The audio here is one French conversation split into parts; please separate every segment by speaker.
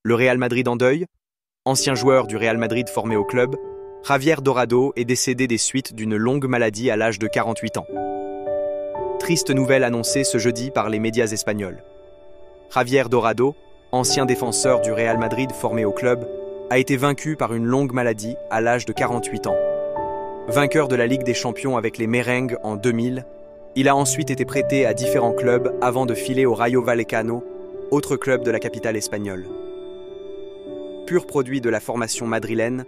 Speaker 1: Le Real Madrid en deuil. Ancien joueur du Real Madrid formé au club, Javier Dorado est décédé des suites d'une longue maladie à l'âge de 48 ans. Triste nouvelle annoncée ce jeudi par les médias espagnols. Javier Dorado, ancien défenseur du Real Madrid formé au club, a été vaincu par une longue maladie à l'âge de 48 ans. Vainqueur de la Ligue des Champions avec les Merengues en 2000, il a ensuite été prêté à différents clubs avant de filer au Rayo Vallecano, autre club de la capitale espagnole. Pur produit de la formation madrilène,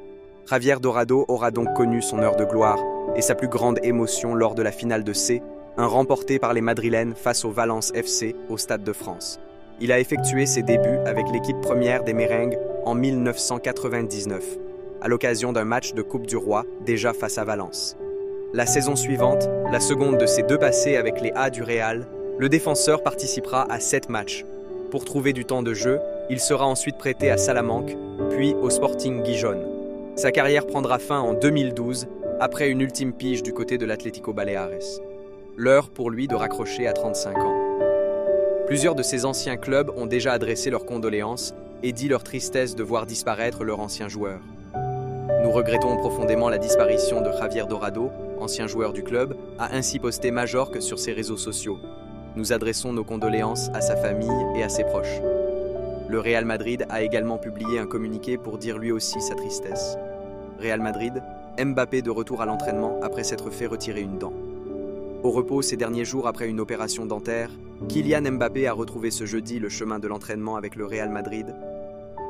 Speaker 1: Javier Dorado aura donc connu son heure de gloire et sa plus grande émotion lors de la finale de C, un remporté par les Madrilènes face au Valence FC au Stade de France. Il a effectué ses débuts avec l'équipe première des Merengues en 1999, à l'occasion d'un match de Coupe du Roi déjà face à Valence. La saison suivante, la seconde de ses deux passés avec les A du Real, le défenseur participera à 7 matchs. Pour trouver du temps de jeu, il sera ensuite prêté à Salamanque, puis au Sporting Gijón. Sa carrière prendra fin en 2012, après une ultime pige du côté de l'Atlético Baleares. L'heure pour lui de raccrocher à 35 ans. Plusieurs de ses anciens clubs ont déjà adressé leurs condoléances et dit leur tristesse de voir disparaître leur ancien joueur. Nous regrettons profondément la disparition de Javier Dorado, ancien joueur du club, a ainsi posté Majorque sur ses réseaux sociaux. Nous adressons nos condoléances à sa famille et à ses proches. Le Real Madrid a également publié un communiqué pour dire lui aussi sa tristesse. Real Madrid, Mbappé de retour à l'entraînement après s'être fait retirer une dent. Au repos ces derniers jours après une opération dentaire, Kylian Mbappé a retrouvé ce jeudi le chemin de l'entraînement avec le Real Madrid.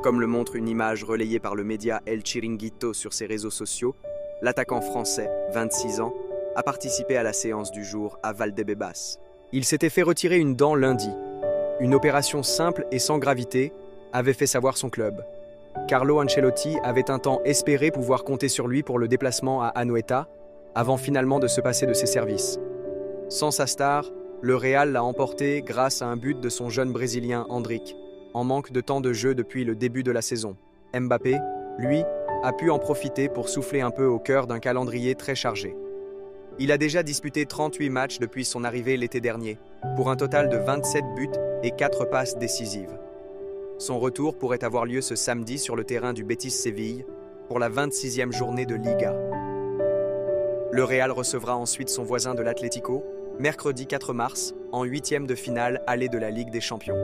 Speaker 1: Comme le montre une image relayée par le média El Chiringuito sur ses réseaux sociaux, l'attaquant français, 26 ans, a participé à la séance du jour à Valdebebas. Il s'était fait retirer une dent lundi. Une opération simple et sans gravité avait fait savoir son club. Carlo Ancelotti avait un temps espéré pouvoir compter sur lui pour le déplacement à Anoeta, avant finalement de se passer de ses services. Sans sa star, le Real l'a emporté grâce à un but de son jeune Brésilien Endrick, en manque de temps de jeu depuis le début de la saison. Mbappé, lui, a pu en profiter pour souffler un peu au cœur d'un calendrier très chargé. Il a déjà disputé 38 matchs depuis son arrivée l'été dernier, pour un total de 27 buts et 4 passes décisives. Son retour pourrait avoir lieu ce samedi sur le terrain du Betis Séville pour la 26e journée de Liga. Le Real recevra ensuite son voisin de l'Atlético, mercredi 4 mars, en 8e de finale aller de la Ligue des Champions.